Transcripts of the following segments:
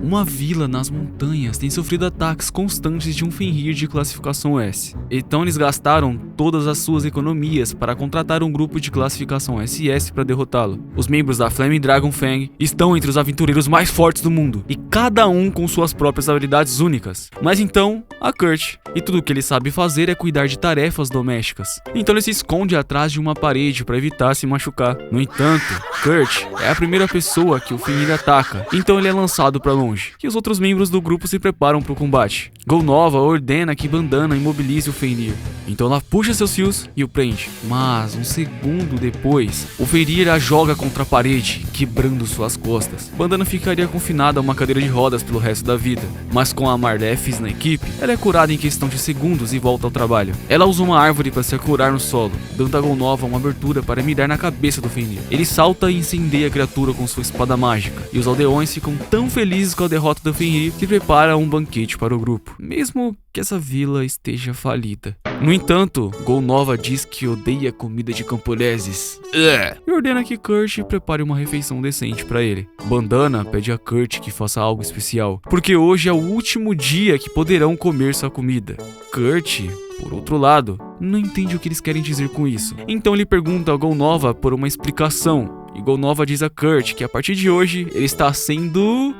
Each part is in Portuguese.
uma vila nas montanhas tem sofrido ataques constantes de um Fenrir de classificação S. Então eles gastaram todas as suas economias para contratar um grupo de classificação SS para derrotá-lo. Os membros da Flaming Dragon Fang estão entre os aventureiros mais fortes do mundo, e cada um com suas próprias habilidades únicas. Mas então, a Kurt, e tudo o que ele sabe fazer é cuidar de tarefas domésticas. Então ele se esconde atrás de uma parede para evitar se machucar. No entanto, Kurt é a primeira pessoa que o Fenrir ataca, então ele é lançado para longe, e os outros membros do grupo se preparam para o combate. Golnova ordena que Bandana imobilize o Fenrir, então ela puxa seus fios e o prende. Mas um segundo depois, o Fenrir a joga contra a parede, quebrando suas costas. Bandana ficaria confinada a uma cadeira de rodas pelo resto da vida, mas com a Marlefis na equipe, ela é curada em questão de segundos e volta ao trabalho. Ela usa uma árvore para se curar no solo, dando a Golnova uma abertura para mirar na cabeça do Fenrir. Ele salta e incendeia a criatura com sua espada mágica, e os aldeões ficam tão felizes com a derrota do Fenrir que preparam um banquete para o grupo, mesmo que essa vila esteja falida. No entanto, Golnova diz que odeia comida de camponeses e ordena que Kurt prepare uma refeição decente para ele. Bandana pede a Kurt que faça algo especial, porque hoje é o último dia que poderão comer sua comida. Kurt, por outro lado, não entende o que eles querem dizer com isso. Então ele pergunta a Golnova por uma explicação, e Golnova diz a Kurt que a partir de hoje ele está sendo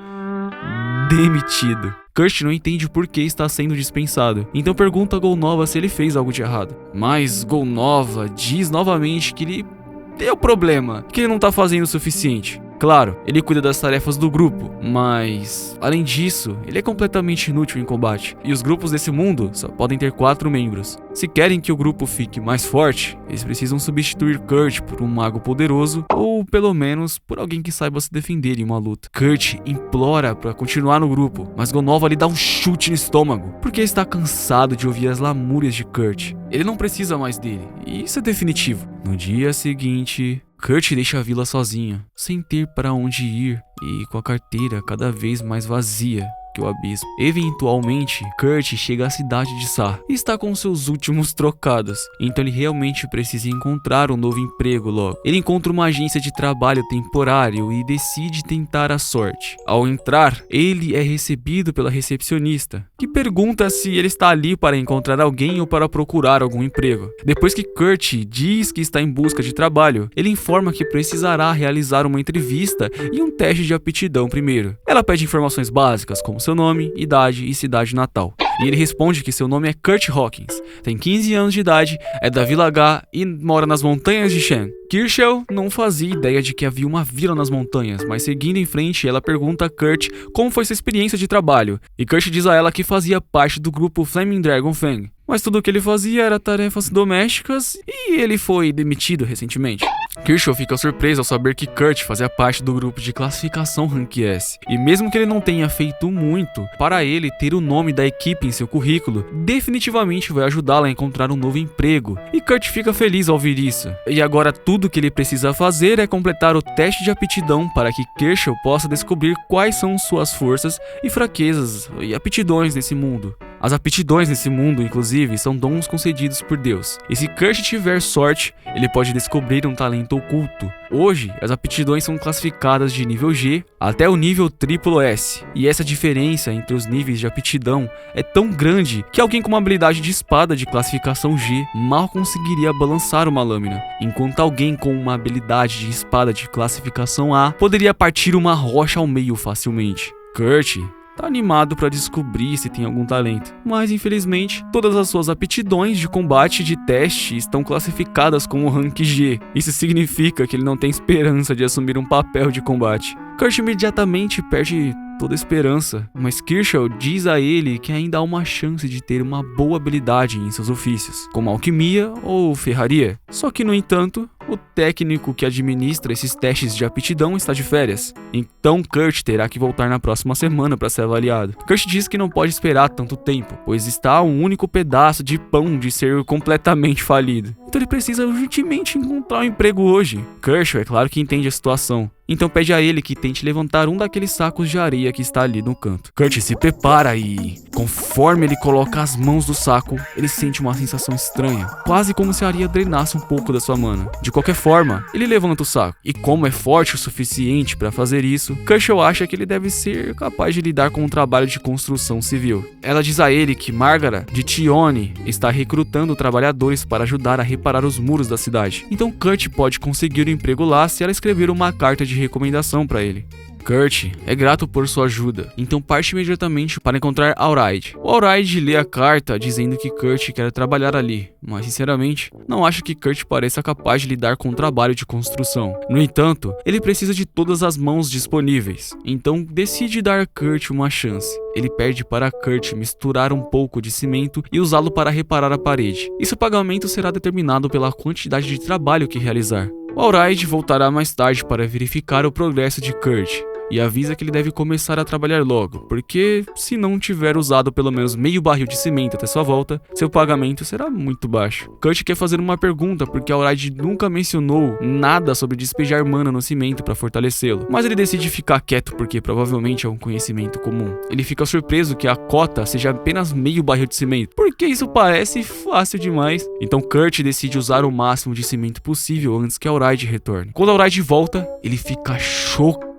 demitido. Kurt não entende por que está sendo dispensado, então pergunta a Golnova se ele fez algo de errado. Mas Golnova diz novamente que ele deu problema, que ele não está fazendo o suficiente. Claro, ele cuida das tarefas do grupo, mas além disso, ele é completamente inútil em combate, e os grupos desse mundo só podem ter 4 membros. Se querem que o grupo fique mais forte, eles precisam substituir Kurt por um mago poderoso, ou pelo menos por alguém que saiba se defender em uma luta. Kurt implora para continuar no grupo, mas Golnova lhe dá um chute no estômago, porque está cansado de ouvir as lamúrias de Kurt. Ele não precisa mais dele, e isso é definitivo. No dia seguinte, Kurt deixa a vila sozinha, sem ter para onde ir e com a carteira cada vez mais vazia que o abismo. Eventualmente, Kurt chega à cidade de Sar e está com seus últimos trocados, então ele realmente precisa encontrar um novo emprego logo. Ele encontra uma agência de trabalho temporário e decide tentar a sorte. Ao entrar, ele é recebido pela recepcionista, que pergunta se ele está ali para encontrar alguém ou para procurar algum emprego. Depois que Kurt diz que está em busca de trabalho, ele informa que precisará realizar uma entrevista e um teste de aptidão primeiro. Ela pede informações básicas como seu nome, idade e cidade natal. E ele responde que seu nome é Kurt Hawkins, tem 15 anos de idade, é da Vila H e mora nas montanhas de Shen. Kirschel não fazia ideia de que havia uma vila nas montanhas, mas seguindo em frente, ela pergunta a Kurt como foi sua experiência de trabalho, e Kurt diz a ela que fazia parte do grupo Flaming Dragon Fang, mas tudo o que ele fazia era tarefas domésticas e ele foi demitido recentemente. Kirschel fica surpreso ao saber que Kurt fazia parte do grupo de classificação Rank S, e mesmo que ele não tenha feito muito, para ele ter o nome da equipe em seu currículo definitivamente vai ajudá-la a encontrar um novo emprego, e Kurt fica feliz ao ouvir isso. E agora tudo que ele precisa fazer é completar o teste de aptidão para que Kirschel possa descobrir quais são suas forças e fraquezas e aptidões nesse mundo. As aptidões nesse mundo, inclusive, são dons concedidos por Deus, e se Kurt tiver sorte, ele pode descobrir um talento oculto. Hoje, as aptidões são classificadas de nível G até o nível SSS, e essa diferença entre os níveis de aptidão é tão grande que alguém com uma habilidade de espada de classificação G mal conseguiria balançar uma lâmina, enquanto alguém com uma habilidade de espada de classificação A poderia partir uma rocha ao meio facilmente. Kurt tá animado para descobrir se tem algum talento, mas infelizmente todas as suas aptidões de combate de teste estão classificadas como rank G. Isso significa que ele não tem esperança de assumir um papel de combate. Kurt imediatamente perde toda esperança, mas Kirschel diz a ele que ainda há uma chance de ter uma boa habilidade em seus ofícios, como alquimia ou ferraria. Só que, no entanto, o técnico que administra esses testes de aptidão está de férias, então Kurt terá que voltar na próxima semana para ser avaliado. Kurt diz que não pode esperar tanto tempo, pois está a um único pedaço de pão de ser completamente falido. Então ele precisa urgentemente encontrar um emprego hoje. Kirschel, é claro que entende a situação, então pede a ele que tente levantar um daqueles sacos de areia que está ali no canto. Kurt se prepara e, conforme ele coloca as mãos no saco, ele sente uma sensação estranha, quase como se a areia drenasse um pouco da sua mana. De De qualquer forma, ele levanta o saco. E como é forte o suficiente para fazer isso, Kershaw acha que ele deve ser capaz de lidar com um trabalho de construção civil. Ela diz a ele que Margaret de Tione está recrutando trabalhadores para ajudar a reparar os muros da cidade. Então Kurt pode conseguir um emprego lá se ela escrever uma carta de recomendação para ele. Kurt é grato por sua ajuda, então parte imediatamente para encontrar Auraid. O Auraid lê a carta dizendo que Kurt quer trabalhar ali, mas sinceramente não acha que Kurt pareça capaz de lidar com o trabalho de construção. No entanto, ele precisa de todas as mãos disponíveis, então decide dar a Kurt uma chance. Ele pede para Kurt misturar um pouco de cimento e usá-lo para reparar a parede. E seu pagamento será determinado pela quantidade de trabalho que realizar. O Auraid voltará mais tarde para verificar o progresso de Kurt e avisa que ele deve começar a trabalhar logo, porque se não tiver usado pelo menos meio barril de cimento até sua volta, seu pagamento será muito baixo. Kurt quer fazer uma pergunta porque Auraid nunca mencionou nada sobre despejar mana no cimento para fortalecê-lo, mas ele decide ficar quieto porque provavelmente é um conhecimento comum. Ele fica surpreso que a cota seja apenas meio barril de cimento, porque isso parece fácil demais. Então Kurt decide usar o máximo de cimento possível antes que Auraid retorne. Quando Auraid volta, ele fica chocado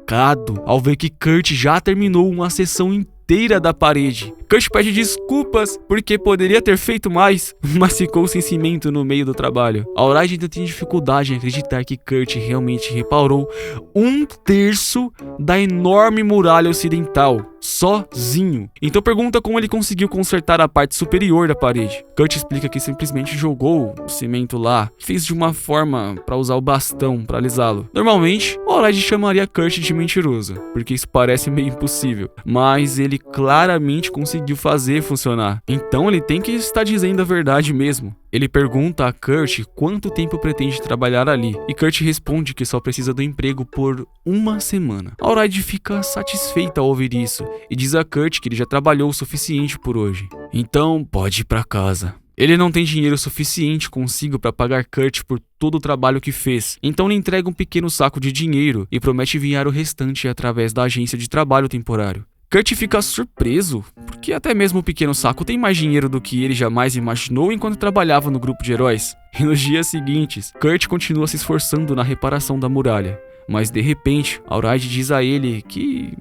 ao ver que Kurt já terminou uma seção inteira da parede. Kurt pede desculpas porque poderia ter feito mais, mas ficou sem cimento no meio do trabalho. Auraid ainda tem dificuldade em acreditar que Kurt realmente reparou 1/3 da enorme muralha ocidental, sozinho. Então pergunta como ele conseguiu consertar a parte superior da parede. Kurt explica que simplesmente jogou o cimento lá, fez de uma forma para usar o bastão para alisá-lo. Normalmente, Auraid chamaria Kurt de mentiroso, porque isso parece meio impossível, mas ele claramente conseguiu fazer funcionar. Então ele tem que estar dizendo a verdade mesmo. Ele pergunta a Kurt quanto tempo pretende trabalhar ali, e Kurt responde que só precisa do emprego por uma semana. Auraid fica satisfeita ao ouvir isso, e diz a Kurt que ele já trabalhou o suficiente por hoje. Então pode ir pra casa. Ele não tem dinheiro suficiente consigo para pagar Kurt por todo o trabalho que fez, então lhe entrega um pequeno saco de dinheiro e promete enviar o restante através da agência de trabalho temporário. Kurt fica surpreso, porque até mesmo o pequeno saco tem mais dinheiro do que ele jamais imaginou enquanto trabalhava no grupo de heróis. E nos dias seguintes, Kurt continua se esforçando na reparação da muralha, mas de repente, Auraid diz a ele que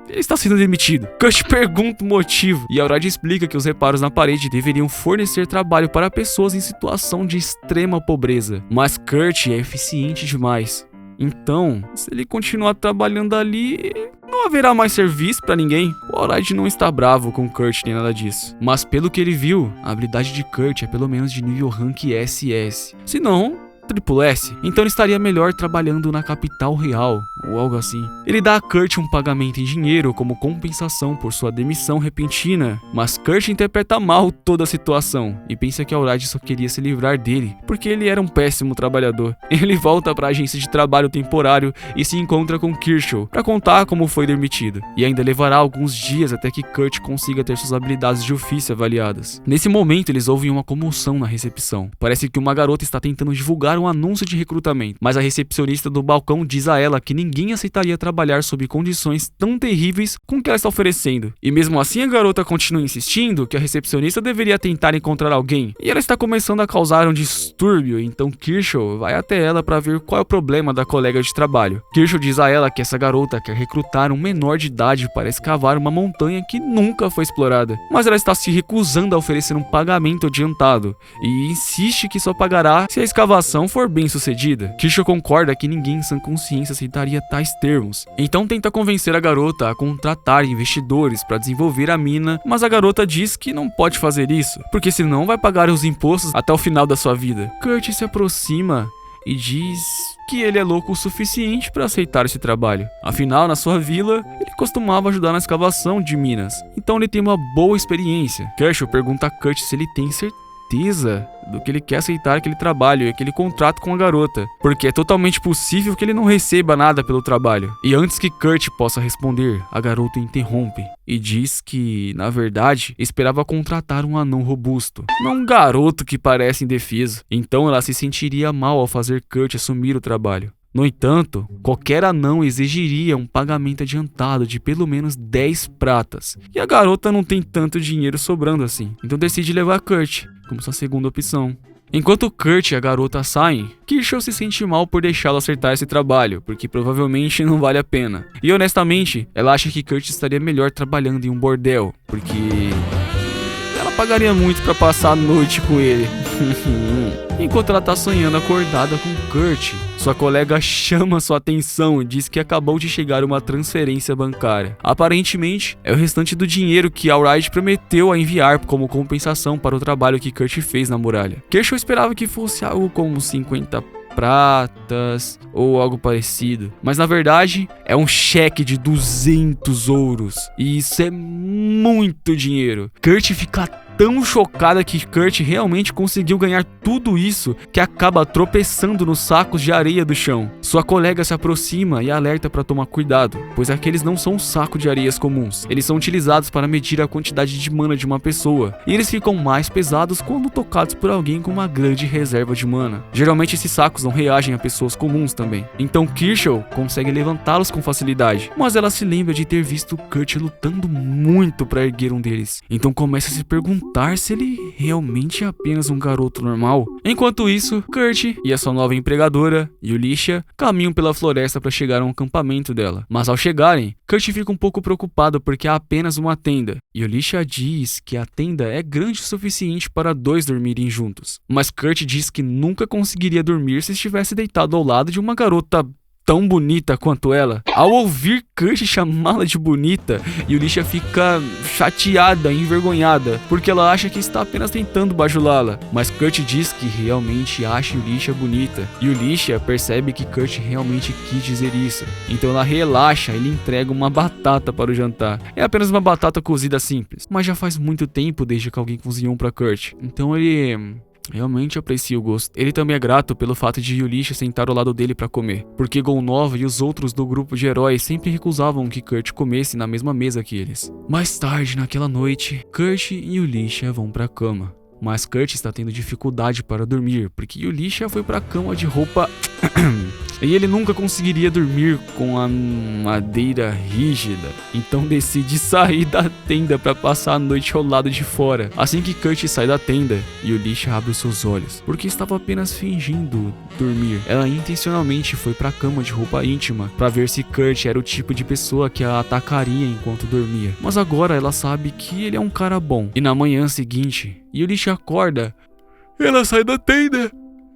ele está sendo demitido. Kurt pergunta o motivo e Auraid explica que os reparos na parede deveriam fornecer trabalho para pessoas em situação de extrema pobreza, mas Kurt é eficiente demais. Então, se ele continuar trabalhando ali, não haverá mais serviço pra ninguém. O Auraid não está bravo com Kurt nem nada disso, mas pelo que ele viu, a habilidade de Kurt é pelo menos de nível rank SS. Se não, triplo S, então ele estaria melhor trabalhando na capital real, ou algo assim. Ele dá a Kurt um pagamento em dinheiro como compensação por sua demissão repentina, mas Kurt interpreta mal toda a situação e pensa que Auraid só queria se livrar dele, porque ele era um péssimo trabalhador. Ele volta para a agência de trabalho temporário e se encontra com Kershaw para contar como foi demitido, e ainda levará alguns dias até que Kurt consiga ter suas habilidades de ofício avaliadas. Nesse momento, eles ouvem uma comoção na recepção. Parece que uma garota está tentando divulgar um anúncio de recrutamento, mas a recepcionista do balcão diz a ela que ninguém aceitaria trabalhar sob condições tão terríveis com o que ela está oferecendo. E mesmo assim a garota continua insistindo que a recepcionista deveria tentar encontrar alguém, e ela está começando a causar um distúrbio, então Kershaw vai até ela para ver qual é o problema da colega de trabalho. Kershaw diz a ela que essa garota quer recrutar um menor de idade para escavar uma montanha que nunca foi explorada, mas ela está se recusando a oferecer um pagamento adiantado, e insiste que só pagará se a escavação for bem sucedida. Kershaw concorda que ninguém em sã consciência aceitaria tais termos, então tenta convencer a garota a contratar investidores para desenvolver a mina, mas a garota diz que não pode fazer isso, porque senão vai pagar os impostos até o final da sua vida. Kurt se aproxima e diz que ele é louco o suficiente para aceitar esse trabalho. Afinal, na sua vila, ele costumava ajudar na escavação de minas, então ele tem uma boa experiência. Kershaw pergunta a Kurt se ele tem certeza do que ele quer aceitar aquele trabalho e aquele contrato com a garota, porque é totalmente possível que ele não receba nada pelo trabalho. E antes que Kurt possa responder, a garota interrompe e diz que, na verdade, esperava contratar um anão robusto, não um garoto que parece indefeso. Então ela se sentiria mal ao fazer Kurt assumir o trabalho. No entanto, qualquer anão exigiria um pagamento adiantado de pelo menos 10 pratas, e a garota não tem tanto dinheiro sobrando assim, então decide levar Kurt como sua segunda opção. Enquanto Kurt e a garota saem, Kershaw se sente mal por deixá-lo acertar esse trabalho, porque provavelmente não vale a pena. E honestamente, ela acha que Kurt estaria melhor trabalhando em um bordel, porque ela pagaria muito pra passar a noite com ele. Enquanto ela tá sonhando acordada com Kurt, sua colega chama sua atenção e diz que acabou de chegar uma transferência bancária. Aparentemente, é o restante do dinheiro que Alright prometeu a enviar como compensação para o trabalho que Kurt fez na muralha. Kershaw esperava que fosse algo como 50 pratas ou algo parecido, mas na verdade é um cheque de 200 ouros, e isso é muito dinheiro. Kurt fica tão chocada que Kurt realmente conseguiu ganhar tudo isso que acaba tropeçando nos sacos de areia do chão. Sua colega se aproxima e alerta para tomar cuidado, pois aqueles não são sacos de areias comuns. Eles são utilizados para medir a quantidade de mana de uma pessoa, e eles ficam mais pesados quando tocados por alguém com uma grande reserva de mana. Geralmente esses sacos não reagem a pessoas comuns também. Então Kershaw consegue levantá-los com facilidade, mas ela se lembra de ter visto Kurt lutando muito para erguer um deles. Então começa a se perguntar se ele realmente é apenas um garoto normal. Enquanto isso, Kurt e a sua nova empregadora, Yulisha, caminham pela floresta para chegar a um acampamento dela. Mas ao chegarem, Kurt fica um pouco preocupado porque há apenas uma tenda. Yulisha diz que a tenda é grande o suficiente para 2 dormirem juntos. Mas Kurt diz que nunca conseguiria dormir se estivesse deitado ao lado de uma garota tão bonita quanto ela. Ao ouvir Kurt chamá-la de bonita, Yulisha fica chateada e envergonhada, porque ela acha que está apenas tentando bajulá-la. Mas Kurt diz que realmente acha Yulisha bonita. Yulisha percebe que Kurt realmente quis dizer isso, então ela relaxa e lhe entrega uma batata para o jantar. É apenas uma batata cozida simples, mas já faz muito tempo desde que alguém cozinhou para Kurt, então ele realmente aprecia o gosto. Ele também é grato pelo fato de Yulisha sentar ao lado dele para comer, porque Golnova e os outros do grupo de heróis sempre recusavam que Kurt comesse na mesma mesa que eles. Mais tarde naquela noite, Kurt e Yulisha vão pra cama, mas Kurt está tendo dificuldade para dormir, porque Yulisha foi pra cama de roupa e ele nunca conseguiria dormir com a madeira rígida, então decide sair da tenda para passar a noite ao lado de fora. Assim que Kurt sai da tenda, Yulisha abre os seus olhos, porque estava apenas fingindo dormir. Ela intencionalmente foi pra cama de roupa íntima para ver se Kurt era o tipo de pessoa que a atacaria enquanto dormia, mas agora ela sabe que ele é um cara bom. E na manhã seguinte, Yulisha acorda, ela sai da tenda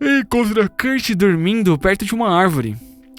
e encontra Kurt dormindo perto de uma árvore,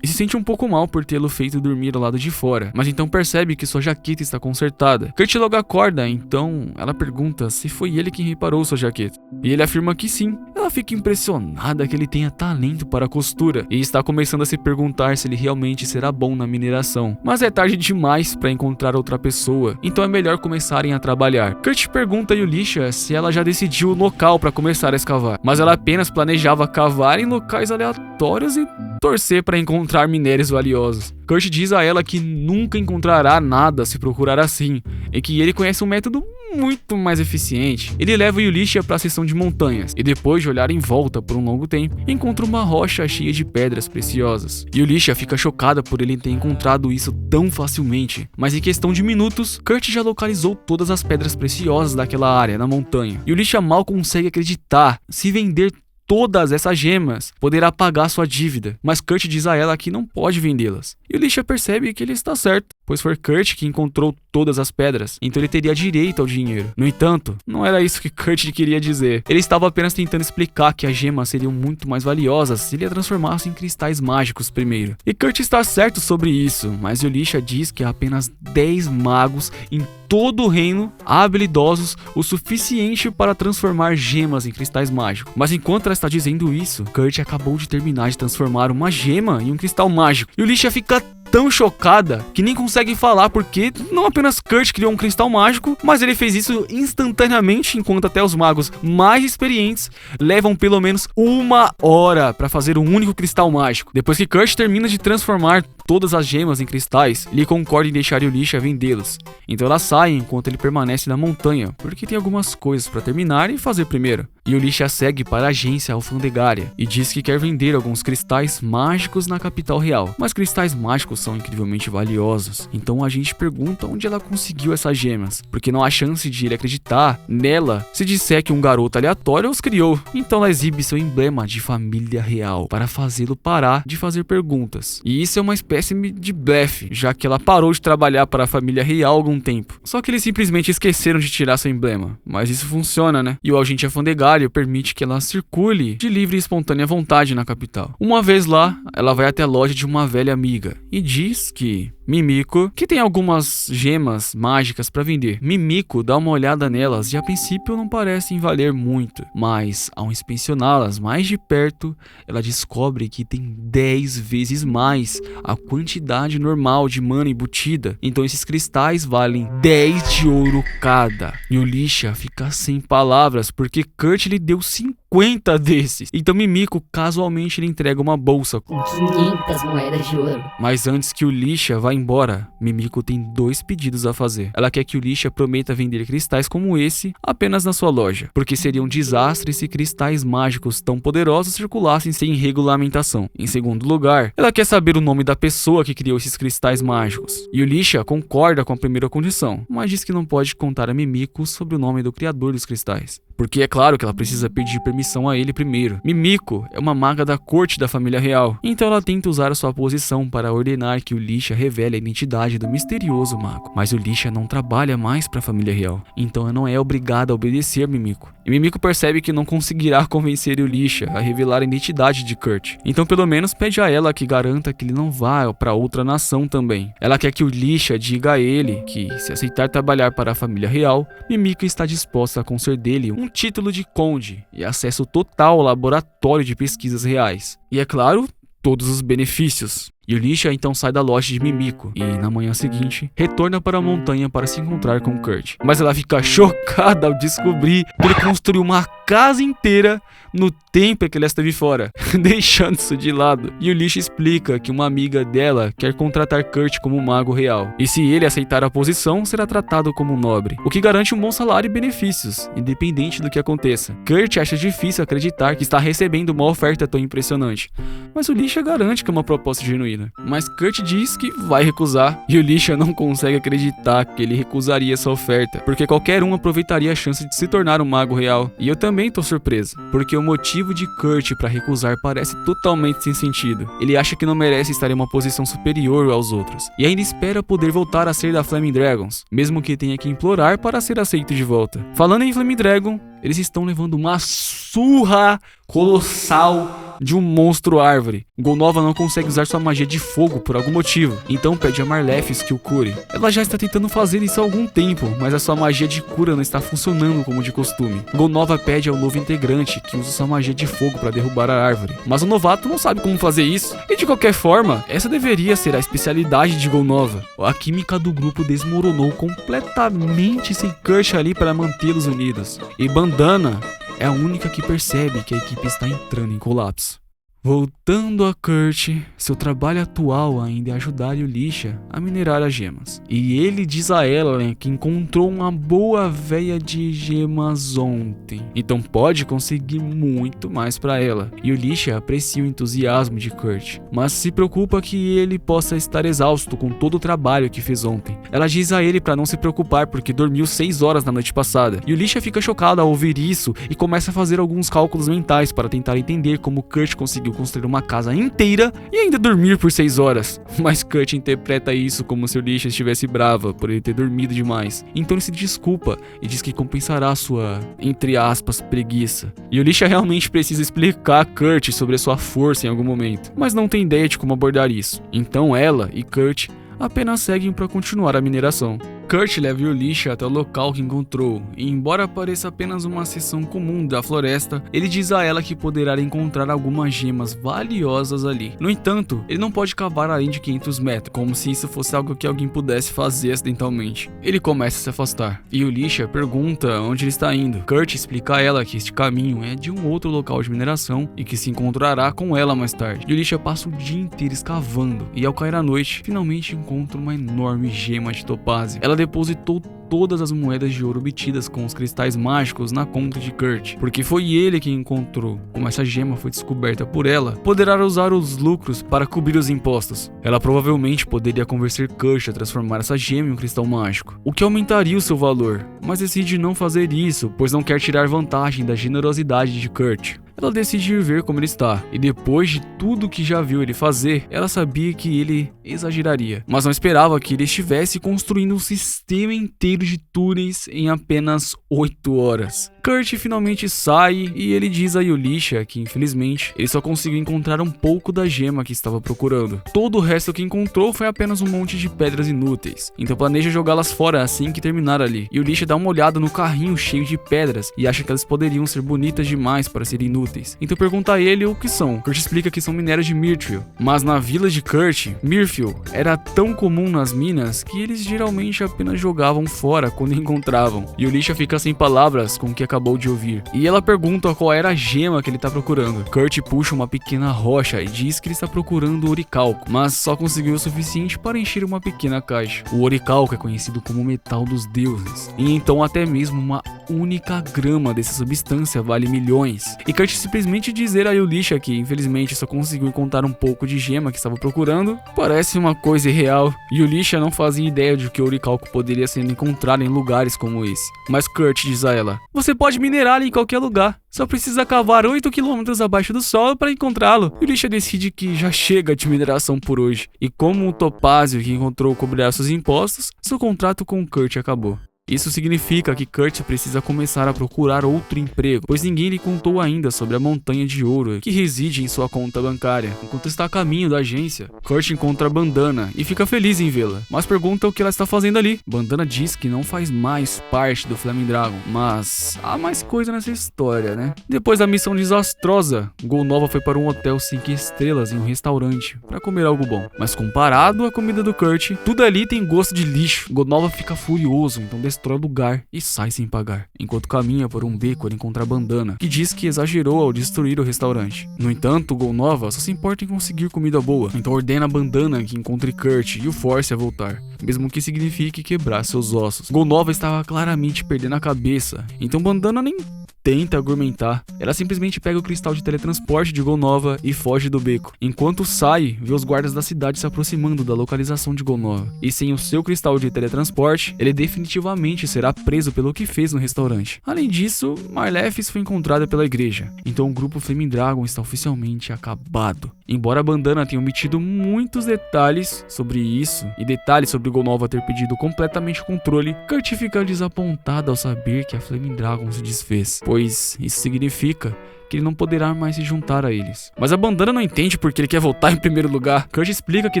e se sente um pouco mal por tê-lo feito dormir ao lado de fora, mas então percebe que sua jaqueta está consertada. Kurt logo acorda, então ela pergunta se foi ele quem reparou sua jaqueta, e ele afirma que sim. Ela fica impressionada que ele tenha talento para costura, e está começando a se perguntar se ele realmente será bom na mineração. Mas é tarde demais para encontrar outra pessoa, então é melhor começarem a trabalhar. Kurt pergunta a Yulisha se ela já decidiu o local para começar a escavar, mas ela apenas planejava cavar em locais aleatórios e torcer para encontrar minérios valiosos. Kurt diz a ela que nunca encontrará nada se procurar assim, e que ele conhece um método muito mais eficiente. Ele leva Yulisha para a seção de montanhas, e depois de olhar em volta por um longo tempo, encontra uma rocha cheia de pedras preciosas. Yulisha fica chocada por ele ter encontrado isso tão facilmente, mas em questão de minutos, Kurt já localizou todas as pedras preciosas daquela área na montanha. Yulisha mal consegue acreditar. Se vender todas essas gemas, poderá pagar sua dívida, mas Kurt diz a ela que não pode vendê-las. Yulisha percebe que ele está certo, pois foi Kurt que encontrou todas as pedras, então ele teria direito ao dinheiro. No entanto, não era isso que Kurt queria dizer. Ele estava apenas tentando explicar que as gemas seriam muito mais valiosas se ele a transformasse em cristais mágicos primeiro. E Kurt está certo sobre isso, mas Yulisha diz que há apenas 10 magos em todo o reino habilidosos o suficiente para transformar gemas em cristais mágicos. Mas enquanto ela está dizendo isso, Kurt acabou de terminar de transformar uma gema em um cristal mágico. Yulisha fica tão chocada que nem consegue falar, porque não apenas Kurt criou um cristal mágico, mas ele fez isso instantaneamente, enquanto até os magos mais experientes levam pelo menos 1 hora para fazer um único cristal mágico. Depois que Kurt termina de transformar todas as gemas em cristais, ele concorda em deixar Yulisha vendê-los. Então elas saem enquanto ele permanece na montanha, porque tem algumas coisas para terminar e fazer primeiro. Yulisha segue para a agência alfandegária e diz que quer vender alguns cristais mágicos na capital real. Mas cristais mágicos são incrivelmente valiosos, então a gente pergunta onde ela conseguiu essas gemas, porque não há chance de ele acreditar nela se disser que um garoto aleatório os criou. Então ela exibe seu emblema de família real para fazê-lo parar de fazer perguntas. E isso é uma espécie de blefe, já que ela parou de trabalhar para a família real há algum tempo. Só que eles simplesmente esqueceram de tirar seu emblema. Mas isso funciona, né? E o agente alfandegário permite que ela circule de livre e espontânea vontade na capital. Uma vez lá, ela vai até a loja de uma velha amiga e diz que Mimiko, que tem algumas gemas mágicas para vender. Mimiko dá uma olhada nelas e a princípio não parecem valer muito, mas ao inspecioná-las mais de perto, ela descobre que tem 10 vezes mais a quantidade normal de mana embutida. Então esses cristais valem 10 de ouro cada. Yulisha fica sem palavras porque Kurt lhe deu 50 desses. Então Mimiko casualmente lhe entrega uma bolsa com 500 moedas de ouro. Mas antes que Yulisha vá embora, Mimiko tem 2 pedidos a fazer. Ela quer que Yulisha prometa vender cristais como esse apenas na sua loja, porque seria um desastre se cristais mágicos tão poderosos circulassem sem regulamentação. Em segundo lugar, ela quer saber o nome da pessoa que criou esses cristais mágicos. Yulisha concorda com a primeira condição, mas diz que não pode contar a Mimiko sobre o nome do criador dos cristais, porque é claro que ela precisa pedir permissão a ele primeiro. Mimiko é uma maga da corte da família real, então ela tenta usar a sua posição para ordenar que Yulisha revele a identidade do misterioso mago. Mas Yulisha não trabalha mais para a família real, então ela não é obrigada a obedecer Mimiko. E Mimiko percebe que não conseguirá convencer Yulisha a revelar a identidade de Kurt. Então pelo menos pede a ela que garanta que ele não vá para outra nação também. Ela quer que Yulisha diga a ele que, se aceitar trabalhar para a família real, Mimiko está disposta a conceder-lhe um título de conde e acesso total ao laboratório de pesquisas reais. E é claro, todos os benefícios. Yulisha então sai da loja de Mimiko e, na manhã seguinte, retorna para a montanha para se encontrar com Kurt. Mas ela fica chocada ao descobrir que ele construiu uma casa inteira no tempo que ela esteve fora, deixando isso de lado. Yulisha explica que uma amiga dela quer contratar Kurt como mago real, e se ele aceitar a posição, será tratado como um nobre, o que garante um bom salário e benefícios, independente do que aconteça. Kurt acha difícil acreditar que está recebendo uma oferta tão impressionante, mas Yulisha garante que é uma proposta genuína. Mas Kurt diz que vai recusar, e Yulisha não consegue acreditar que ele recusaria essa oferta, porque qualquer um aproveitaria a chance de se tornar um mago real. E eu também tô surpreso, porque o motivo de Kurt para recusar parece totalmente sem sentido. Ele acha que não merece estar em uma posição superior aos outros, e ainda espera poder voltar a ser da Flaming Dragons, mesmo que tenha que implorar para ser aceito de volta. Falando em Flaming Dragon, eles estão levando uma surra colossal de um monstro árvore. Golnova não consegue usar sua magia de fogo por algum motivo, então pede a Marlefis que o cure. Ela já está tentando fazer isso há algum tempo, mas a sua magia de cura não está funcionando como de costume. Golnova pede ao novo integrante que use sua magia de fogo para derrubar a árvore, mas o novato não sabe como fazer isso, e de qualquer forma, essa deveria ser a especialidade de Golnova. A química do grupo desmoronou completamente sem Kurt ali para mantê-los unidos, e Bandana é a única que percebe que a equipe está entrando em colapso. Voltando a Kurt, seu trabalho atual ainda é ajudar Yulisha a minerar as gemas. E ele diz a ela que encontrou uma boa veia de gemas ontem, então pode conseguir muito mais para ela. Yulisha aprecia o entusiasmo de Kurt, mas se preocupa que ele possa estar exausto com todo o trabalho que fez ontem. Ela diz a ele para não se preocupar porque dormiu 6 horas na noite passada. Yulisha fica chocada ao ouvir isso e começa a fazer alguns cálculos mentais para tentar entender como Kurt conseguiu construir uma casa inteira e ainda dormir por 6 horas. Mas Kurt interpreta isso como se Yulisha estivesse brava por ele ter dormido demais. Então ele se desculpa e diz que compensará sua, entre aspas, preguiça. Yulisha realmente precisa explicar a Kurt sobre a sua força em algum momento, mas não tem ideia de como abordar isso. Então ela e Kurt apenas seguem para continuar a mineração. Kurt leva Yulisha até o local que encontrou, e embora pareça apenas uma seção comum da floresta, ele diz a ela que poderá encontrar algumas gemas valiosas ali. No entanto, ele não pode cavar além de 500 metros, como se isso fosse algo que alguém pudesse fazer acidentalmente. Ele começa a se afastar, e Yulisha pergunta onde ele está indo. Kurt explica a ela que este caminho é de um outro local de mineração e que se encontrará com ela mais tarde. Yulisha passa o dia inteiro escavando, e ao cair a noite, finalmente encontra uma enorme gema de topázio. Ela depositou todas as moedas de ouro obtidas com os cristais mágicos na conta de Kurt, porque foi ele quem encontrou. Como essa gema foi descoberta por ela, poderá usar os lucros para cobrir os impostos. Ela provavelmente poderia convencer Kurt a transformar essa gema em um cristal mágico, o que aumentaria o seu valor, mas decide não fazer isso, pois não quer tirar vantagem da generosidade de Kurt. Ela decide ir ver como ele está, e depois de tudo que já viu ele fazer, ela sabia que ele exageraria, mas não esperava que ele estivesse construindo um sistema inteiro de túneis em apenas 8 horas. Kurt finalmente sai e ele diz a Yulisha que infelizmente ele só conseguiu encontrar um pouco da gema que estava procurando. Todo o resto que encontrou foi apenas um monte de pedras inúteis, então planeja jogá-las fora assim que terminar ali. Yulisha dá uma olhada no carrinho cheio de pedras e acha que elas poderiam ser bonitas demais para serem inúteis, então pergunta a ele o que são. Kurt explica que são minérios de Mirthril, mas na vila de Kurt, Mirthril era tão comum nas minas que eles geralmente apenas jogavam fora quando encontravam. Yulisha fica sem palavras com o que acabou de ouvir, e ela pergunta qual era a gema que ele está procurando. Kurt puxa uma pequena rocha e diz que ele está procurando o oricalco, mas só conseguiu o suficiente para encher uma pequena caixa. O oricalco é conhecido como metal dos deuses, e então até mesmo uma única grama dessa substância vale milhões. E Kurt simplesmente dizer a Yulisha que infelizmente só conseguiu encontrar um pouco de gema que estava procurando parece uma coisa irreal. Yulisha não fazia ideia de que o oricalco poderia ser encontrado em lugares como esse, mas Kurt diz a ela: você pode minerar em qualquer lugar, só precisa cavar 8 km abaixo do solo para encontrá-lo. Yulisha decide que já chega de mineração por hoje, e como o topázio que encontrou cobrirá seus impostos, seu contrato com Kurt acabou. Isso significa que Kurt precisa começar a procurar outro emprego, pois ninguém lhe contou ainda sobre a montanha de ouro que reside em sua conta bancária. Enquanto está a caminho da agência, Kurt encontra a Bandana e fica feliz em vê-la, mas pergunta o que ela está fazendo ali. Bandana diz que não faz mais parte do Flaming Dragon, mas há mais coisa nessa história, né? Depois da missão desastrosa, Golnova foi para um hotel 5 estrelas em um restaurante para comer algo bom, mas comparado à comida do Kurt, tudo ali tem gosto de lixo. Golnova fica furioso, então destrói o lugar e sai sem pagar. Enquanto caminha por um beco, ele encontra a Bandana, que diz que exagerou ao destruir o restaurante. No entanto, Golnova só se importa em conseguir comida boa, então ordena a Bandana que encontre Kurt e o force a voltar, mesmo que signifique quebrar seus ossos. Golnova estava claramente perdendo a cabeça, então Bandana nem tenta argumentar. Ela simplesmente pega o cristal de teletransporte de Golnova e foge do beco. Enquanto sai, vê os guardas da cidade se aproximando da localização de Golnova. E sem o seu cristal de teletransporte, ele definitivamente será preso pelo que fez no restaurante. Além disso, Marlefis foi encontrada pela igreja. Então o grupo Flaming Dragon está oficialmente acabado. Embora a Bandana tenha omitido muitos detalhes sobre isso, e detalhes sobre Golnova ter perdido completamente o controle, Kurt fica desapontado ao saber que a Flaming Dragon se desfez, pois isso significa que ele não poderá mais se juntar a eles. Mas a Bandana não entende porque ele quer voltar em primeiro lugar. Kurt explica que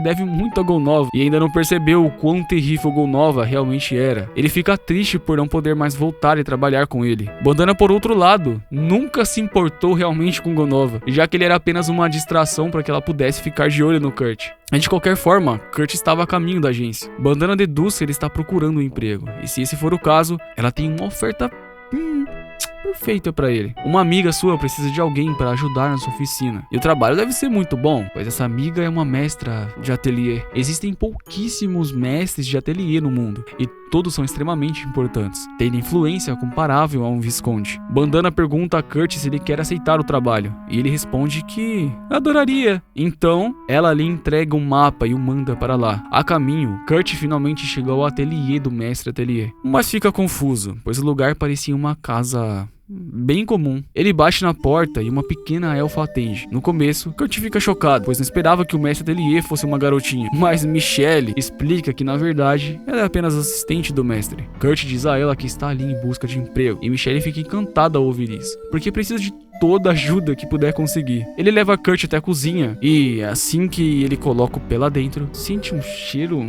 deve muito a Golnova e ainda não percebeu o quão terrível Golnova realmente era. Ele fica triste por não poder mais voltar e trabalhar com ele. Bandana, por outro lado, nunca se importou realmente com Golnova, já que ele era apenas uma distração para que ela pudesse ficar de olho no Kurt. De qualquer forma, Kurt estava a caminho da agência. Bandana deduz que ele está procurando um emprego, e se esse for o caso, ela tem uma oferta perfeita pra ele. Uma amiga sua precisa de alguém para ajudar na sua oficina, e o trabalho deve ser muito bom, pois essa amiga é uma mestra de ateliê. Existem pouquíssimos mestres de ateliê no mundo, e todos são extremamente importantes, tendo influência comparável a um visconde. Bandana pergunta a Kurt se ele quer aceitar o trabalho, e ele responde que adoraria. Então, ela lhe entrega um mapa e o manda para lá. A caminho, Kurt finalmente chegou ao ateliê do mestre ateliê, mas fica confuso, pois o lugar parecia uma casa bem comum. Ele bate na porta e uma pequena elfa atende. No começo, Kurt fica chocado, pois não esperava que o mestre ateliê fosse uma garotinha, mas Michelle explica que na verdade ela é apenas assistente do mestre. Kurt diz a ela que está ali em busca de emprego, e Michelle fica encantada ao ouvir isso, porque precisa de toda a ajuda que puder conseguir. Ele leva Kurt até a cozinha e assim que ele coloca o pé lá dentro, sente um cheiro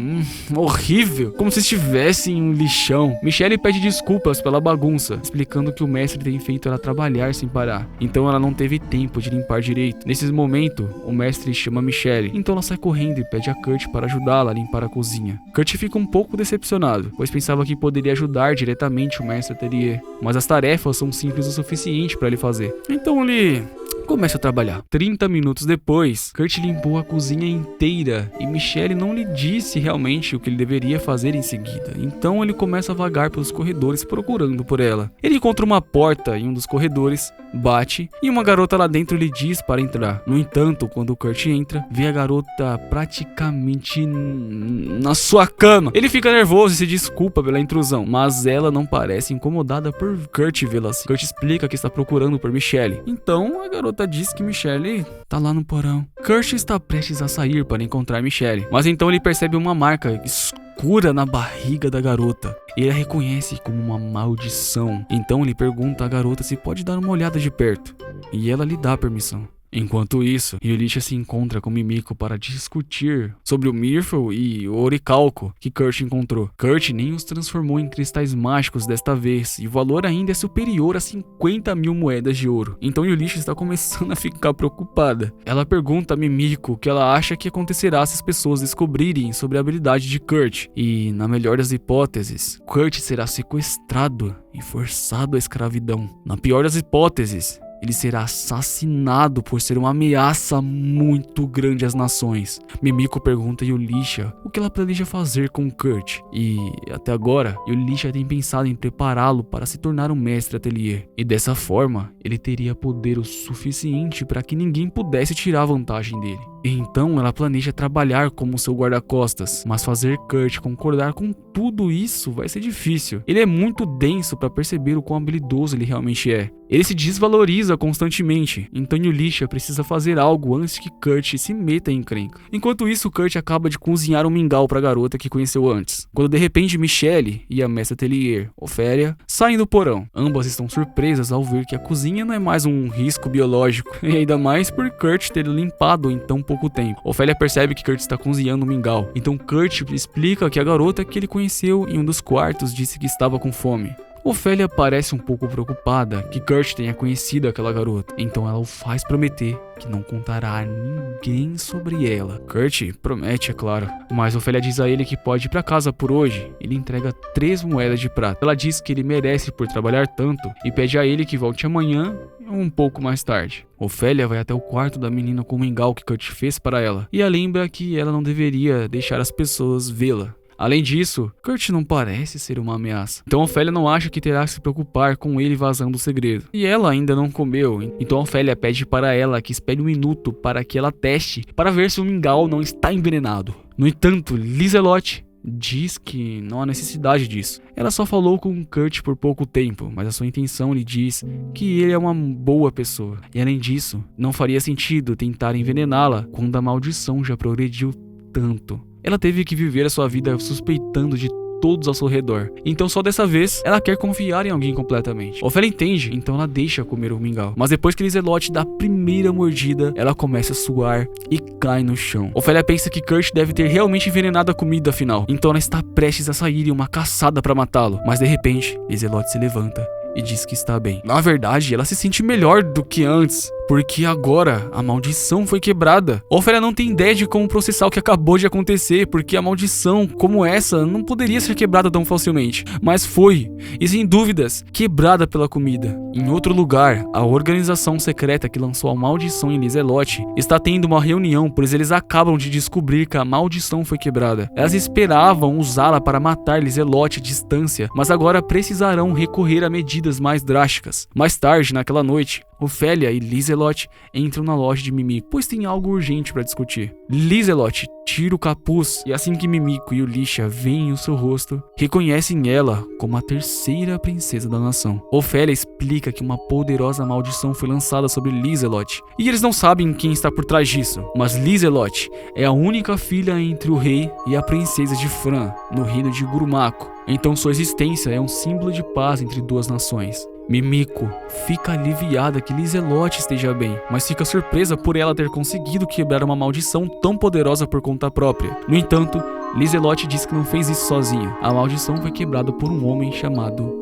horrível, como se estivesse em um lixão. Michelle pede desculpas pela bagunça, explicando que o mestre tem feito ela trabalhar sem parar, então ela não teve tempo de limpar direito. Nesse momento, o mestre chama Michelle, então ela sai correndo e pede a Kurt para ajudá-la a limpar a cozinha. Kurt fica um pouco decepcionado, pois pensava que poderia ajudar diretamente o mestre Atelier, mas as tarefas são simples o suficiente para ele fazer. Então ele começa a trabalhar. 30 minutos depois, Kurt limpou a cozinha inteira e Michelle não lhe disse realmente o que ele deveria fazer em seguida. Então ele começa a vagar pelos corredores procurando por ela. Ele encontra uma porta em um dos corredores, bate e uma garota lá dentro lhe diz para entrar. No entanto, quando Kurt entra, vê a garota praticamente na sua cama. Ele fica nervoso e se desculpa pela intrusão, mas ela não parece incomodada por Kurt vê-la assim. Kurt explica que está procurando por Michelle. Então a garota diz que Michelle tá lá no porão. Kurt está prestes a sair para encontrar Michelle, mas então ele percebe uma marca escura na barriga da garota. Ele a reconhece como uma maldição. Então ele pergunta à garota se pode dar uma olhada de perto, e ela lhe dá permissão. Enquanto isso, Yulicha se encontra com Mimiko para discutir sobre o Myrtle e o Orichalco que Kurt encontrou. Kurt nem os transformou em cristais mágicos desta vez, e o valor ainda é superior a 50.000 moedas de ouro. Então Yulicha está começando a ficar preocupada. Ela pergunta a Mimiko o que ela acha que acontecerá se as pessoas descobrirem sobre a habilidade de Kurt. E, na melhor das hipóteses, Kurt será sequestrado e forçado à escravidão. Na pior das hipóteses, ele será assassinado por ser uma ameaça muito grande às nações. Mimiko pergunta a Yulicha o que ela planeja fazer com Kurt. E, até agora, Yulicha tem pensado em prepará-lo para se tornar um mestre atelier. E dessa forma, ele teria poder o suficiente para que ninguém pudesse tirar vantagem dele. E então ela planeja trabalhar como seu guarda-costas, mas fazer Kurt concordar com tudo isso vai ser difícil. Ele é muito denso para perceber o quão habilidoso ele realmente é. Ele se desvaloriza constantemente, então Yulicha precisa fazer algo antes que Kurt se meta em encrenca. Enquanto isso, Kurt acaba de cozinhar um mingau para a garota que conheceu antes, quando de repente Michelle e a mestra atelier, Ofélia, saem do porão. Ambas estão surpresas ao ver que a cozinha não é mais um risco biológico, e ainda mais por Kurt ter limpado em tão pouco tempo. Ofélia percebe que Kurt está cozinhando um mingau, então Kurt explica que a garota que ele conheceu em um dos quartos disse que estava com fome. Ofélia parece um pouco preocupada que Kurt tenha conhecido aquela garota, então ela o faz prometer que não contará a ninguém sobre ela. Kurt promete, é claro, mas Ofélia diz a ele que pode ir pra casa por hoje. Ele entrega 3 moedas de prata. Ela diz que ele merece por trabalhar tanto e pede a ele que volte amanhã um pouco mais tarde. Ofélia vai até o quarto da menina com o mingau que Kurt fez para ela e a lembra que ela não deveria deixar as pessoas vê-la. Além disso, Kurt não parece ser uma ameaça. Então Ofélia não acha que terá que se preocupar com ele vazando o segredo. E ela ainda não comeu, então Ofélia pede para ela que espere um minuto para que ela teste para ver se o mingau não está envenenado. No entanto, Liselotte diz que não há necessidade disso. Ela só falou com Kurt por pouco tempo, mas a sua intenção lhe diz que ele é uma boa pessoa. E além disso, não faria sentido tentar envenená-la quando a maldição já progrediu tanto. Ela teve que viver a sua vida suspeitando de todos ao seu redor. Então só dessa vez, ela quer confiar em alguém completamente. Ofélia entende, então ela deixa comer o mingau. Mas depois que Liselotte dá a primeira mordida, ela começa a suar e cai no chão. Ofélia pensa que Kurt deve ter realmente envenenado a comida afinal. Então ela está prestes a sair em uma caçada para matá-lo. Mas de repente, Liselotte se levanta e diz que está bem. Na verdade, ela se sente melhor do que antes, porque agora a maldição foi quebrada. Ofélia não tem ideia de como processar o que acabou de acontecer, porque a maldição como essa não poderia ser quebrada tão facilmente, mas foi, e sem dúvidas, quebrada pela comida. Em outro lugar, a organização secreta que lançou a maldição em Liselotte está tendo uma reunião, pois eles acabam de descobrir que a maldição foi quebrada. Elas esperavam usá-la para matar Liselotte à distância, mas agora precisarão recorrer a medidas mais drásticas. Mais tarde, naquela noite, Ofélia e Liselotte entram na loja de Mimiko, pois tem algo urgente para discutir. Liselotte tira o capuz e assim que Mimiko e Yulicha veem o seu rosto, reconhecem ela como a terceira princesa da nação. Ofélia explica que uma poderosa maldição foi lançada sobre Liselotte e eles não sabem quem está por trás disso, mas Liselotte é a única filha entre o rei e a princesa de Fran, no reino de Gurumako. Então sua existência é um símbolo de paz entre duas nações. Mimiko fica aliviada que Lizelotte esteja bem, mas fica surpresa por ela ter conseguido quebrar uma maldição tão poderosa por conta própria. No entanto, Lizelotte diz que não fez isso sozinha. A maldição foi quebrada por um homem chamado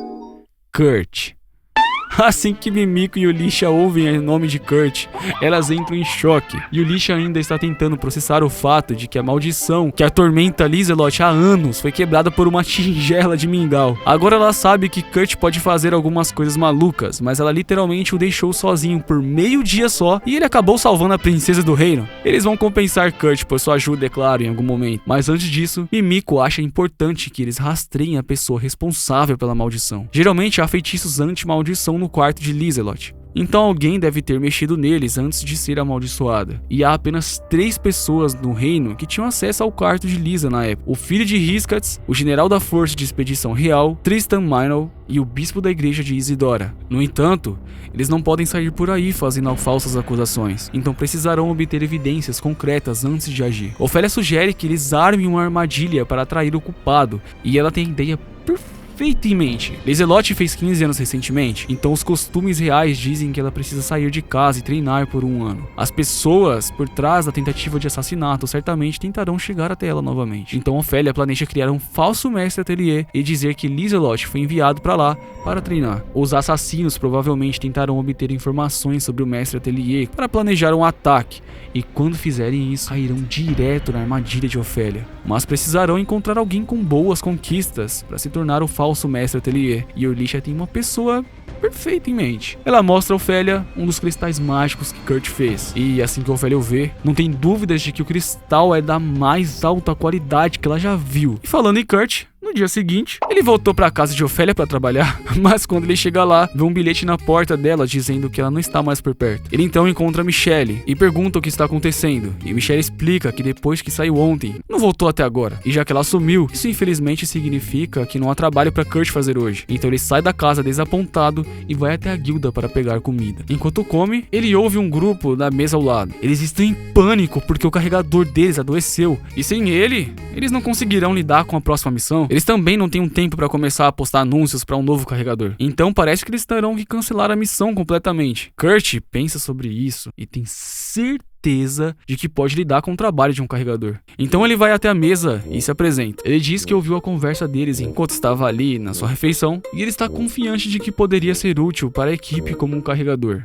Kurt. Assim que Mimiko e Yulisha ouvem o nome de Kurt, elas entram em choque. Yulisha ainda está tentando processar o fato de que a maldição que atormenta Lizelotte há anos foi quebrada por uma tigela de mingau. Agora ela sabe que Kurt pode fazer algumas coisas malucas, mas ela literalmente o deixou sozinho por meio dia só e ele acabou salvando a princesa do reino. Eles vão compensar Kurt por sua ajuda, é claro, em algum momento. Mas antes disso, Mimiko acha importante que eles rastreiem a pessoa responsável pela maldição. Geralmente há feitiços anti-maldição no quarto de Lizelotte. Então alguém deve ter mexido neles antes de ser amaldiçoada. E há apenas 3 pessoas no reino que tinham acesso ao quarto de Lisa na época. O filho de Riskatz, o general da força de expedição real, Tristan Minor e o bispo da igreja de Isidora. No entanto, eles não podem sair por aí fazendo falsas acusações, então precisarão obter evidências concretas antes de agir. Ofélia sugere que eles armem uma armadilha para atrair o culpado, e ela tem a ideia perfeita em mente. Lizelotte fez 15 anos recentemente, então os costumes reais dizem que ela precisa sair de casa e treinar por 1 ano. As pessoas por trás da tentativa de assassinato certamente tentarão chegar até ela novamente. Então Ofélia planeja criar um falso mestre ateliê e dizer que Lizelotte foi enviado para lá para treinar. Os assassinos provavelmente tentarão obter informações sobre o mestre ateliê para planejar um ataque, e quando fizerem isso, cairão direto na armadilha de Ofélia. Mas precisarão encontrar alguém com boas conquistas para se tornar o falso mestre ateliê, e Yulisha tem uma pessoa perfeita em mente. Ela mostra a Ofélia um dos cristais mágicos que Kurt fez, e assim que a Ofélia o vê, não tem dúvidas de que o cristal é da mais alta qualidade que ela já viu. E falando em Kurt, no dia seguinte, ele voltou para a casa de Ofélia para trabalhar, mas quando ele chega lá, vê um bilhete na porta dela dizendo que ela não está mais por perto. Ele então encontra Michelle e pergunta o que está acontecendo, e Michelle explica que depois que saiu ontem, não voltou até agora, e já que ela sumiu, isso infelizmente significa que não há trabalho para Kurt fazer hoje. Então ele sai da casa desapontado e vai até a guilda para pegar comida. Enquanto come, ele ouve um grupo da mesa ao lado. Eles estão em pânico porque o carregador deles adoeceu, e sem ele, eles não conseguirão lidar com a próxima missão. Eles também não têm um tempo para começar a postar anúncios para um novo carregador. Então parece que eles terão que cancelar a missão completamente. Kurt pensa sobre isso e tem certeza de que pode lidar com o trabalho de um carregador. Então ele vai até a mesa e se apresenta. Ele diz que ouviu a conversa deles enquanto estava ali na sua refeição e ele está confiante de que poderia ser útil para a equipe como um carregador.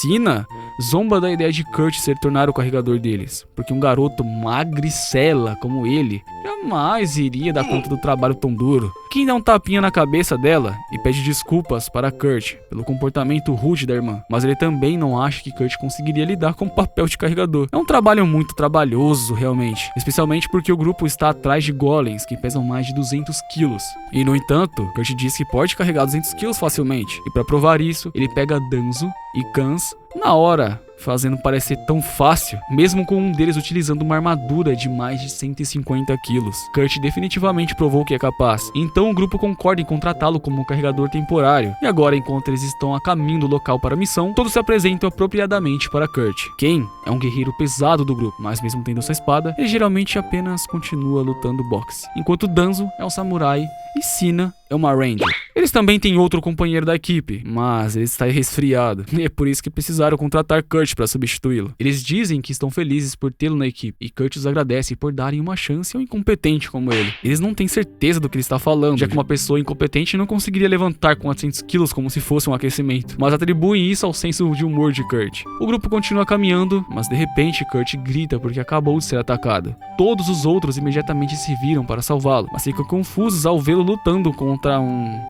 Sina zomba da ideia de Kurt se tornar o carregador deles, porque um garoto magricela como ele jamais iria dar conta do trabalho tão duro. Quem dá um tapinha na cabeça dela e pede desculpas para Kurt pelo comportamento rude da irmã, mas ele também não acha que Kurt conseguiria lidar com o papel de carregador. É um trabalho muito trabalhoso realmente, especialmente porque o grupo está atrás de golems que pesam mais de 200 quilos. E no entanto, Kurt diz que pode carregar 200 quilos facilmente, e para provar isso, ele pega Danzo e Kans na hora, fazendo parecer tão fácil, mesmo com um deles utilizando uma armadura de mais de 150 quilos. Kurt definitivamente provou que é capaz, então o grupo concorda em contratá-lo como um carregador temporário, e agora, enquanto eles estão a caminho do local para a missão, todos se apresentam apropriadamente para Kurt. Ken é um guerreiro pesado do grupo, mas mesmo tendo sua espada, ele geralmente apenas continua lutando boxe, enquanto Danzo é um samurai e Sina é uma ranger. Eles também têm outro companheiro da equipe, mas ele está resfriado, e é por isso que precisaram contratar Kurt para substituí-lo. Eles dizem que estão felizes por tê-lo na equipe, e Kurt os agradece por darem uma chance a um incompetente como ele. Eles não têm certeza do que ele está falando, já que uma pessoa incompetente não conseguiria levantar 400 quilos como se fosse um aquecimento, mas atribuem isso ao senso de humor de Kurt. O grupo continua caminhando, mas de repente Kurt grita porque acabou de ser atacado. Todos os outros imediatamente se viram para salvá-lo, mas ficam confusos ao vê-lo lutando contra um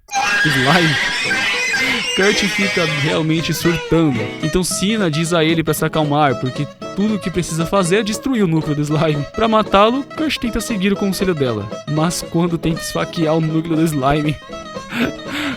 slime. Kurt fica realmente surtando. Então Sina diz a ele para se acalmar, porque tudo o que precisa fazer é destruir o núcleo do slime. Para matá-lo, Kurt tenta seguir o conselho dela, mas quando tenta esfaquear o núcleo do slime,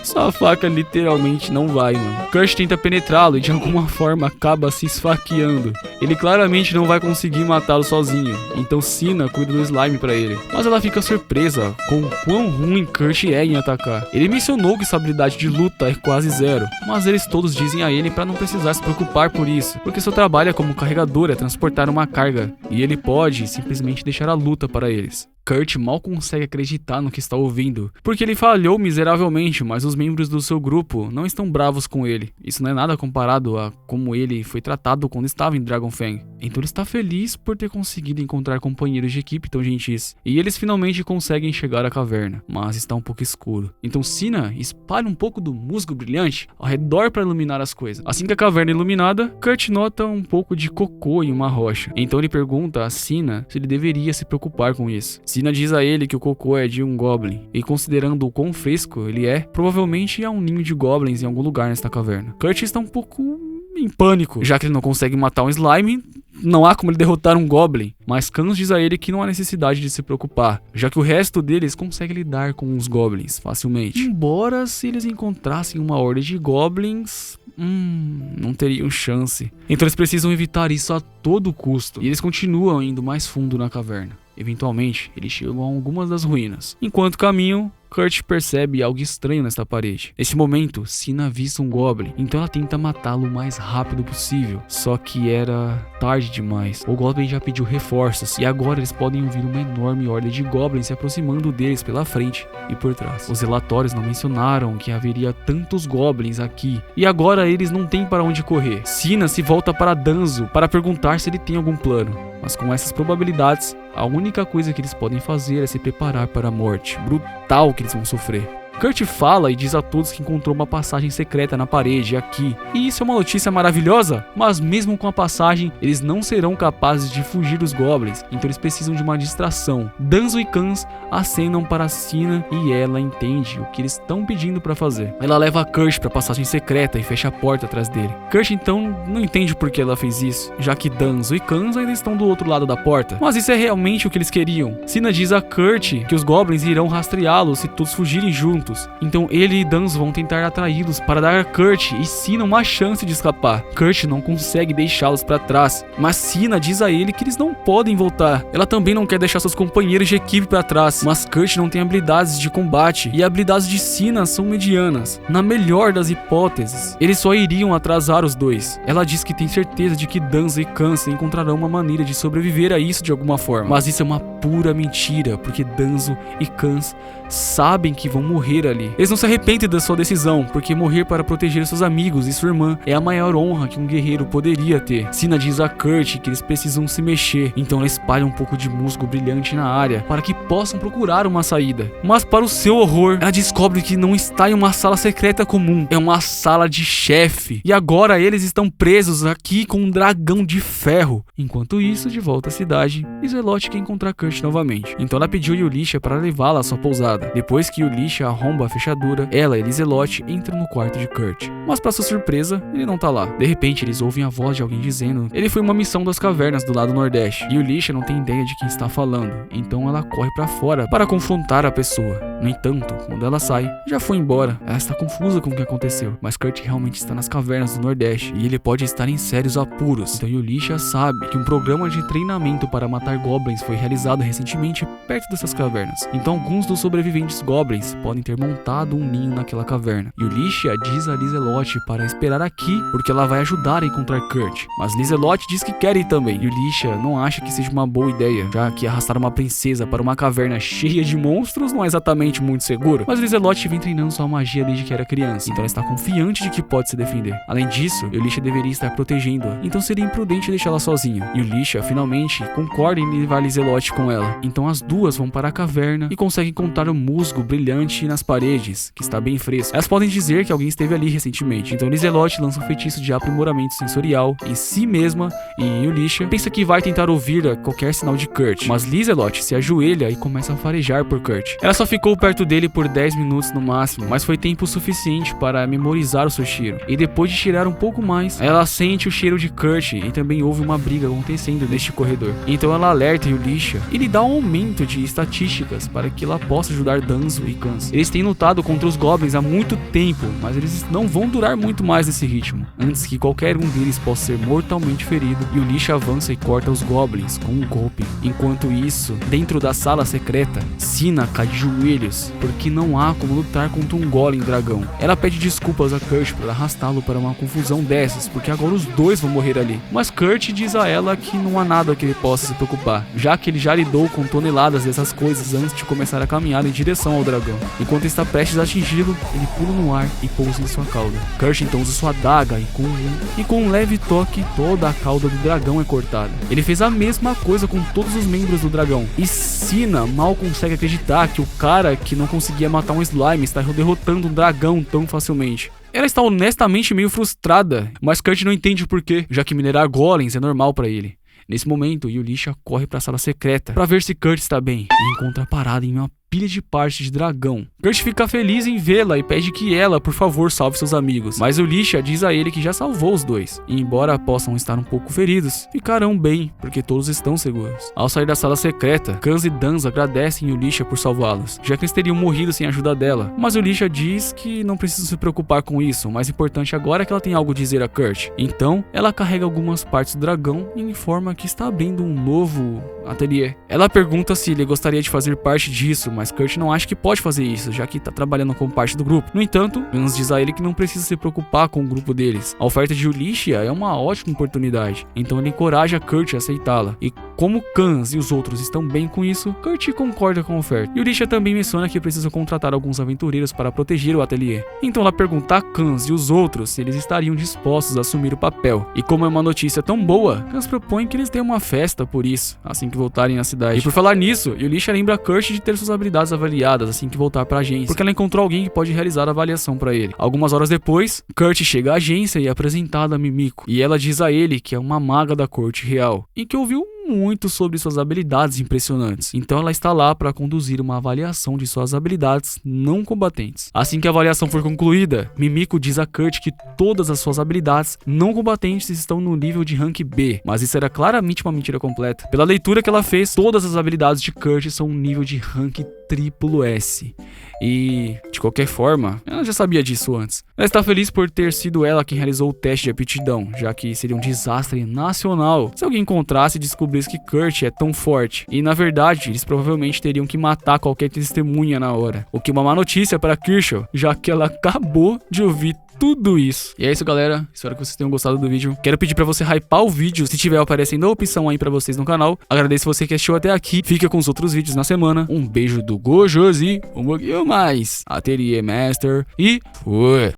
sua faca literalmente não vai, mano. Kurt tenta penetrá-lo e de alguma forma acaba se esfaqueando. Ele claramente não vai conseguir matá-lo sozinho, então Sina cuida do slime pra ele. Mas ela fica surpresa com o quão ruim Kurt é em atacar. Ele mencionou que sua habilidade de luta é quase zero, mas eles todos dizem a ele pra não precisar se preocupar por isso, porque seu trabalho como carregador é transportar uma carga, e ele pode simplesmente deixar a luta para eles. Kurt mal consegue acreditar no que está ouvindo, porque ele falhou miseravelmente, mas os membros do seu grupo não estão bravos com ele. Isso não é nada comparado a como ele foi tratado quando estava em Dragonfang. Então ele está feliz por ter conseguido encontrar companheiros de equipe tão gentis. E eles finalmente conseguem chegar à caverna, mas está um pouco escuro. Então Sina espalha um pouco do musgo brilhante ao redor para iluminar as coisas. Assim que a caverna é iluminada, Kurt nota um pouco de cocô em uma rocha. Então ele pergunta a Sina se ele deveria se preocupar com isso. Sina diz a ele que o cocô é de um goblin, e considerando o quão fresco ele é, provavelmente há um ninho de goblins em algum lugar nesta caverna. Kurt está um pouco em pânico, já que ele não consegue matar um slime, não há como ele derrotar um goblin. Mas Kans diz a ele que não há necessidade de se preocupar, já que o resto deles consegue lidar com os goblins facilmente. Embora se eles encontrassem uma horda de goblins, não teriam chance. Então eles precisam evitar isso a todo custo, e eles continuam indo mais fundo na caverna. Eventualmente, eles chegam a algumas das ruínas. Enquanto caminham, Kurt percebe algo estranho nesta parede. Nesse momento, Sina avista um goblin, então ela tenta matá-lo o mais rápido possível. Só que era tarde demais. O goblin já pediu reforços, e agora eles podem ouvir uma enorme horda de goblins se aproximando deles pela frente e por trás. Os relatórios não mencionaram que haveria tantos goblins aqui, e agora eles não têm para onde correr. Sina se volta para Danzo para perguntar se ele tem algum plano. Mas com essas probabilidades, a única coisa que eles podem fazer é se preparar para a morte brutal que eles vão sofrer. Kurt fala e diz a todos que encontrou uma passagem secreta na parede aqui. E isso é uma notícia maravilhosa, mas mesmo com a passagem, eles não serão capazes de fugir dos goblins, então eles precisam de uma distração. Danzo e Kans acenam para Sina e ela entende o que eles estão pedindo para fazer. Ela leva Kurt para a passagem secreta e fecha a porta atrás dele. Kurt então não entende por que ela fez isso, já que Danzo e Kans ainda estão do outro lado da porta. Mas isso é realmente o que eles queriam. Sina diz a Kurt que os goblins irão rastreá-los se todos fugirem juntos. Então ele e Danzo vão tentar atraí-los para dar a Kurt e Sina uma chance de escapar. Kurt não consegue deixá-los para trás, mas Sina diz a ele que eles não podem voltar. Ela também não quer deixar seus companheiros de equipe para trás, mas Kurt não tem habilidades de combate e habilidades de Sina são medianas. Na melhor das hipóteses, eles só iriam atrasar os dois. Ela diz que tem certeza de que Danzo e Kans encontrarão uma maneira de sobreviver a isso de alguma forma, mas isso é uma pura mentira, porque Danzo e Kans sabem que vão morrer ali. Eles não se arrependem da sua decisão, porque morrer para proteger seus amigos e sua irmã é a maior honra que um guerreiro poderia ter. Sina diz a Kurt que eles precisam se mexer, então ela espalha um pouco de musgo brilhante na área para que possam procurar uma saída. Mas para o seu horror, ela descobre que não está em uma sala secreta comum, é uma sala de chefe. E agora eles estão presos aqui com um dragão de ferro. Enquanto isso, de volta à cidade, Lizelotte quer encontrar Kurt novamente. Então ela pediu Yulisha para levá-la à sua pousada. Depois que Yulisha arromba a fechadura, ela e Lizelotte entram no quarto de Kurt. Mas para sua surpresa, ele não tá lá. De repente, eles ouvem a voz de alguém dizendo ele foi uma missão das cavernas do lado nordeste. E Yulisha não tem ideia de quem está falando, então ela corre para fora para confrontar a pessoa. No entanto, quando ela sai, já foi embora. Ela está confusa com o que aconteceu, mas Kurt realmente está nas cavernas do nordeste e ele pode estar em sérios apuros. Então Yulisha sabe que um programa de treinamento para matar goblins foi realizado recentemente perto dessas cavernas. Então alguns dos sobreviventes goblins podem ter montado um ninho naquela caverna. Yulisha diz a Lizelotte para esperar aqui, porque ela vai ajudar a encontrar Kurt. Mas Lizelotte diz que quer ir também. Yulisha não acha que seja uma boa ideia, já que arrastar uma princesa para uma caverna cheia de monstros não é exatamente muito seguro. Mas Lizelotte vem treinando sua magia desde que era criança, então ela está confiante de que pode se defender. Além disso, Yulisha deveria estar protegendo-a, então seria imprudente deixá-la sozinha. Yulisha finalmente concorda em levar Lizelotte com ela. Então as duas vão para a caverna e conseguem encontrar o musgo brilhante nas paredes, que está bem fresco. Elas podem dizer que alguém esteve ali recentemente, então Lizelotte lança um feitiço de aprimoramento sensorial em si mesma e Yulisha pensa que vai tentar ouvir qualquer sinal de Kurt, mas Lizelotte se ajoelha e começa a farejar por Kurt. Ela só ficou perto dele por 10 minutos no máximo, mas foi tempo suficiente para memorizar o seu cheiro. E depois de cheirar um pouco mais, ela sente o cheiro de Kurt e também houve uma briga acontecendo neste corredor. Então ela alerta Yulisha e lhe dá um aumento de estatísticas para que ela possa ajudar ajudar Danzo e Kans. Eles têm lutado contra os Goblins há muito tempo, mas eles não vão durar muito mais nesse ritmo, antes que qualquer um deles possa ser mortalmente ferido, e o Lisha avança e corta os Goblins com um golpe. Enquanto isso, dentro da sala secreta, Sina cai de joelhos, porque não há como lutar contra um Golem dragão. Ela pede desculpas a Kurt por arrastá-lo para uma confusão dessas, porque agora os dois vão morrer ali. Mas Kurt diz a ela que não há nada que ele possa se preocupar, já que ele já lidou com toneladas dessas coisas antes de começar a caminhar em direção ao dragão. Enquanto está prestes a atingi-lo, ele pula no ar e pousa em sua cauda. Kurt então usa sua adaga e com um leve toque, toda a cauda do dragão é cortada. Ele fez a mesma coisa com todos os membros do dragão, e Sina mal consegue acreditar que o cara que não conseguia matar um slime está derrotando um dragão tão facilmente. Ela está honestamente meio frustrada, mas Kurt não entende o porquê, já que minerar golems é normal para ele. Nesse momento, Yulisha corre para a sala secreta para ver se Kurt está bem e encontra parada em uma pilha de partes de dragão. Kurt fica feliz em vê-la e pede que ela, por favor, salve seus amigos, mas Yulisha diz a ele que já salvou os dois, e embora possam estar um pouco feridos, ficarão bem, porque todos estão seguros. Ao sair da sala secreta, Kans e Danzo agradecem Yulisha por salvá-los, já que eles teriam morrido sem a ajuda dela, mas Yulisha diz que não precisa se preocupar com isso, o mais importante agora é que ela tem algo a dizer a Kurt. Então, ela carrega algumas partes do dragão e informa que está abrindo um novo ateliê. Ela pergunta se ele gostaria de fazer parte disso, mas Kurt não acha que pode fazer isso, já que está trabalhando como parte do grupo. No entanto, Kans diz a ele que não precisa se preocupar com o grupo deles. A oferta de Yulisha é uma ótima oportunidade, então ele encoraja Kurt a aceitá-la. E como Kans e os outros estão bem com isso, Kurt concorda com a oferta. Yulisha também menciona que precisa contratar alguns aventureiros para proteger o ateliê. Então ela pergunta a Kans e os outros se eles estariam dispostos a assumir o papel. E como é uma notícia tão boa, Kans propõe que eles tenham uma festa por isso, assim que voltarem à cidade. E por falar nisso, Yulisha lembra Kurt de ter suas habilidades avaliadas assim que voltar para a agência, porque ela encontrou alguém que pode realizar a avaliação para ele. Algumas horas depois, Kurt chega à agência e é apresentada a Mimiko, e ela diz a ele que é uma maga da corte real e que ouviu muito sobre suas habilidades impressionantes. Então ela está lá para conduzir uma avaliação de suas habilidades não combatentes. Assim que a avaliação for concluída, Mimiko diz a Kurt que todas as suas habilidades não combatentes estão no nível de rank B, mas isso era claramente uma mentira completa. Pela leitura que ela fez, todas as habilidades de Kurt são um nível de rank triplo S. E, de qualquer forma, ela já sabia disso antes. Ela está feliz por ter sido ela quem realizou o teste de aptidão, já que seria um desastre nacional se alguém encontrasse e descobrisse que Kurt é tão forte. E, na verdade, eles provavelmente teriam que matar qualquer testemunha na hora. O que é uma má notícia para Kershaw, já que ela acabou de ouvir tudo isso. E é isso, galera. Espero que vocês tenham gostado do vídeo. Quero pedir pra você hypar o vídeo se tiver aparecendo a opção aí pra vocês no canal. Agradeço você que assistiu até aqui. Fica com os outros vídeos na semana. Um beijo do Gojosi, um pouquinho mais. Ateliê Master e fui!